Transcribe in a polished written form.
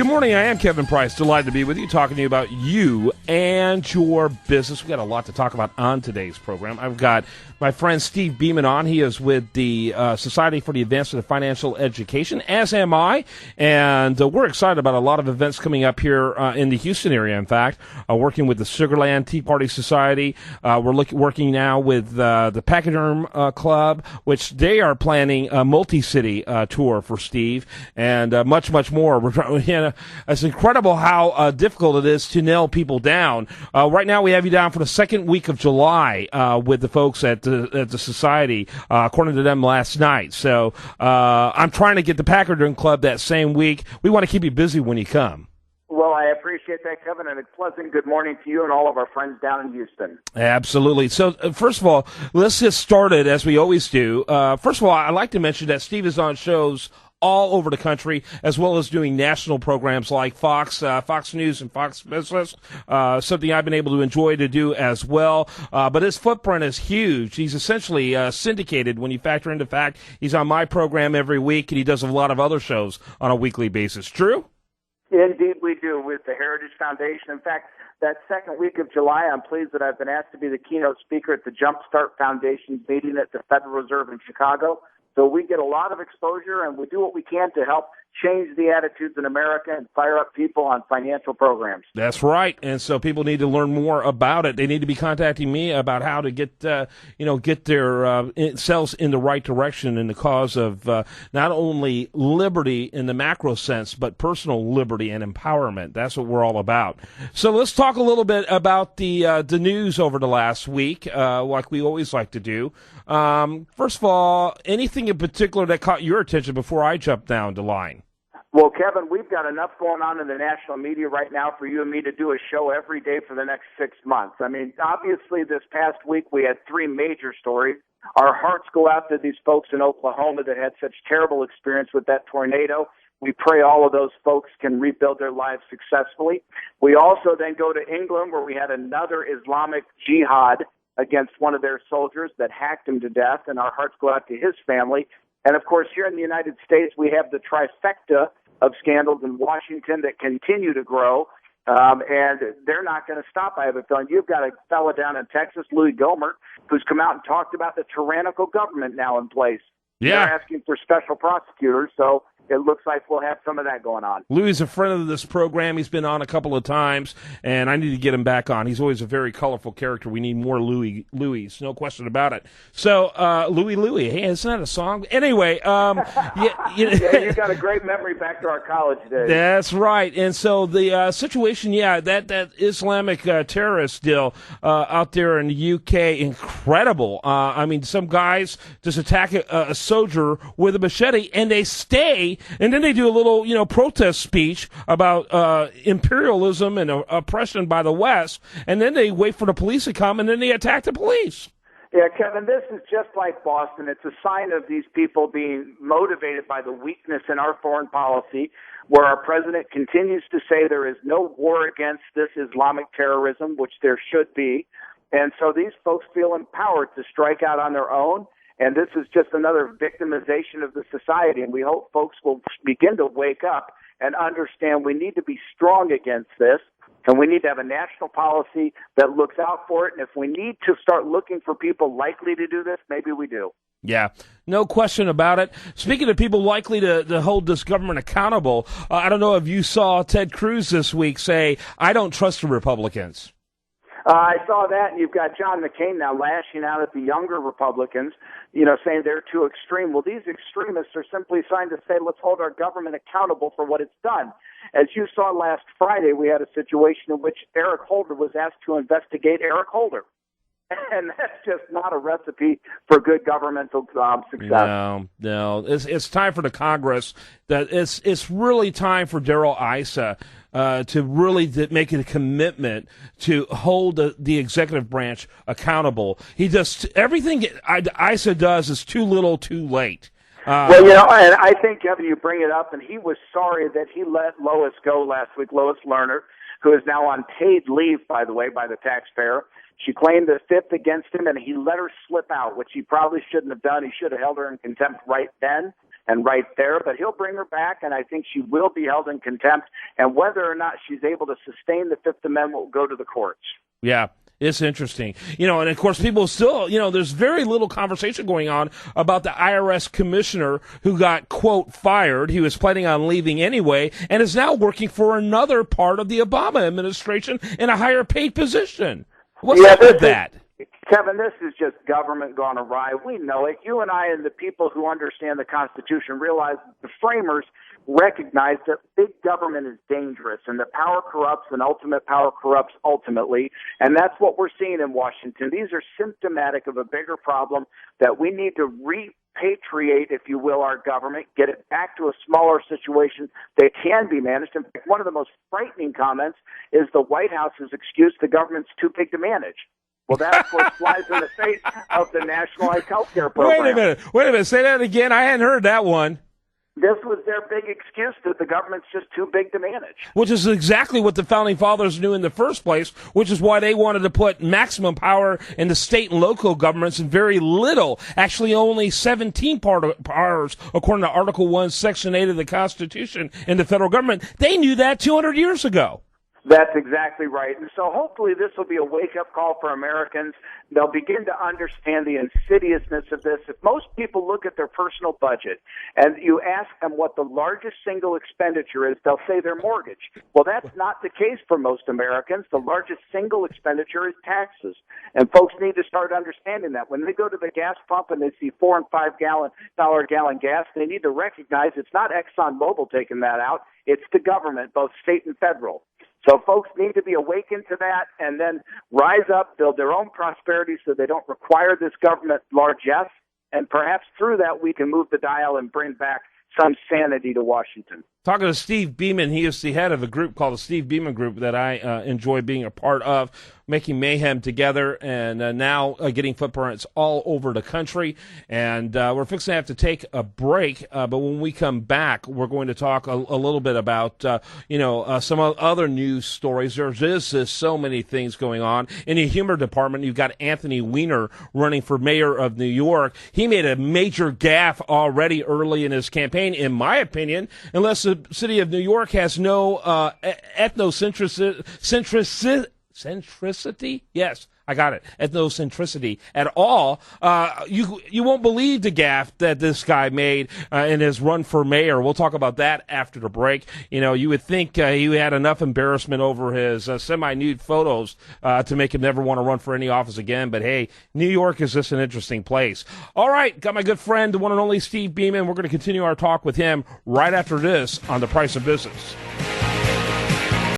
Good morning. I am Kevin Price. Delighted to be with you, talking to you about you and your business. We've got a lot to talk about on today's program. I've got my friend Steve Beaman on. He is with the Society for the Advancement of Financial Education, as am I. And we're excited about a lot of events coming up here in the Houston area, in fact. Working with the Sugarland Tea Party Society. We're working now with the Pachyderm Club, which they are planning a multi-city tour for Steve, and much, much more. It's incredible how difficult it is to nail people down. Right now, we have you down for the second week of July with the folks at the Society, according to them last night. So I'm trying to get the Pachyderm Club that same week. We want to keep you busy when you come. Well, I appreciate that, Kevin, and a pleasant good morning to you and all of our friends down in Houston. Absolutely. So, first of all, let's get started, as we always do. First of all, I'd like to mention that Steve is on shows all over the country, as well as doing national programs like Fox News and Fox Business, something I've been able to enjoy to do as well. But his footprint is huge. He's essentially syndicated when you factor into the fact he's on my program every week, and he does a lot of other shows on a weekly basis. True? Indeed, we do, with the Heritage Foundation. In fact, that second week of July, I'm pleased that I've been asked to be the keynote speaker at the Jumpstart Foundation's meeting at the Federal Reserve in Chicago. So we get a lot of exposure, and we do what we can to help change the attitudes in America and fire up people on financial programs. That's right, and so people need to learn more about it. They need to be contacting me about how to get their selves in the right direction in the cause of not only liberty in the macro sense, but personal liberty and empowerment. That's what we're all about. So let's talk a little bit about the news over the last week, like we always like to do. First of all, anything in particular that caught your attention before I jump down the line? Well, Kevin, we've got enough going on in the national media right now for you and me to do a show every day for the next 6 months. I mean, obviously, this past week we had three major stories. Our hearts go out to these folks in Oklahoma that had such terrible experience with that tornado. We pray all of those folks can rebuild their lives successfully. We also then go to England, where we had another Islamic jihad against one of their soldiers that hacked him to death, and our hearts go out to his family. And, of course, here in the United States, we have the trifecta of scandals in Washington that continue to grow, and they're not going to stop, I have a feeling. You've got a fellow down in Texas, Louis Gohmert, who's come out and talked about the tyrannical government now in place. Yeah. They're asking for special prosecutors, so it looks like we'll have some of that going on. Louis is a friend of this program. He's been on a couple of times, and I need to get him back on. He's always a very colorful character. We need more Louis, no question about it. So, Louis, hey, isn't that a song? Anyway, yeah, you got a great memory back to our college days. That's right. And so the situation, that Islamic terrorist deal out there in the UK, incredible. I mean, some guys just attack a soldier with a machete, and they stay. And then they do a little, protest speech about imperialism and oppression by the West, and then they wait for the police to come, and then they attack the police. Yeah, Kevin, this is just like Boston. It's a sign of these people being motivated by the weakness in our foreign policy, where our president continues to say there is no war against this Islamic terrorism, which there should be. And so these folks feel empowered to strike out on their own. And this is just another victimization of the society. And we hope folks will begin to wake up and understand we need to be strong against this. And we need to have a national policy that looks out for it. And if we need to start looking for people likely to do this, maybe we do. Yeah, no question about it. Speaking of people likely to hold this government accountable, I don't know if you saw Ted Cruz this week say, I don't trust the Republicans. I saw that, and you've got John McCain now lashing out at the younger Republicans, saying they're too extreme. Well, these extremists are simply trying to say, let's hold our government accountable for what it's done. As you saw last Friday, we had a situation in which Eric Holder was asked to investigate Eric Holder. And that's just not a recipe for good governmental success. No. It's time for the Congress. It's really time for Darrell Issa to really make it a commitment to hold the executive branch accountable. He does everything Issa does is too little, too late. Well, and I think, Kevin, you bring it up, and he was sorry that he let Lois go last week, Lois Lerner, who is now on paid leave, by the way, by the taxpayer. She claimed the fifth against him, and he let her slip out, which he probably shouldn't have done. He should have held her in contempt right then and right there. But he'll bring her back, and I think she will be held in contempt. and whether or not she's able to sustain the Fifth Amendment will go to the courts. Yeah. It's interesting. And of course, people still, there's very little conversation going on about the IRS commissioner who got, quote, fired. He was planning on leaving anyway and is now working for another part of the Obama administration in a higher paid position. What's up with that? Kevin, this is just government gone awry. We know it. You and I and the people who understand the Constitution realize the framers recognize that big government is dangerous and that power corrupts and ultimate power corrupts ultimately. And that's what we're seeing in Washington. These are symptomatic of a bigger problem that we need to repatriate, if you will, our government, get it back to a smaller situation that can be managed. In fact, one of the most frightening comments is the White House's excuse the government's too big to manage. Well, that, of course, flies in the face of the nationalized health care program. Wait a minute. Say that again. I hadn't heard that one. This was their big excuse, that the government's just too big to manage. Which is exactly what the Founding Fathers knew in the first place, which is why they wanted to put maximum power in the state and local governments and very little, actually only 17 powers, according to Article 1, Section 8 of the Constitution in the federal government. They knew that 200 years ago. That's exactly right. And so hopefully this will be a wake-up call for Americans. They'll begin to understand the insidiousness of this. If most people look at their personal budget and you ask them what the largest single expenditure is, they'll say their mortgage. Well, that's not the case for most Americans. The largest single expenditure is taxes. And folks need to start understanding that. When they go to the gas pump and they see $4 and $5 gallon gas, they need to recognize it's not ExxonMobil taking that out. It's the government, both state and federal. So folks need to be awakened to that and then rise up, build their own prosperity so they don't require this government largesse. And perhaps through that we can move the dial and bring back some sanity to Washington. Talking to Steve Beaman, he is the head of a group called the Steve Beaman Group that I enjoy being a part of, making mayhem together and now getting footprints all over the country. And we're fixing to have to take a break, but when we come back, we're going to talk a little bit about, some other news stories. There's just so many things going on. In the humor department, you've got Anthony Weiner running for mayor of New York. He made a major gaffe already early in his campaign, in my opinion, unless the city of New York has no ethnocentricity. Yes, I got it. Ethnocentricity at all. You won't believe the gaffe that this guy made in his run for mayor. We'll talk about that after the break. You would think he had enough embarrassment over his semi-nude photos to make him never want to run for any office again. But hey, New York is just an interesting place. All right, got my good friend, the one and only Steve Beaman. We're going to continue our talk with him right after this on The Price of Business.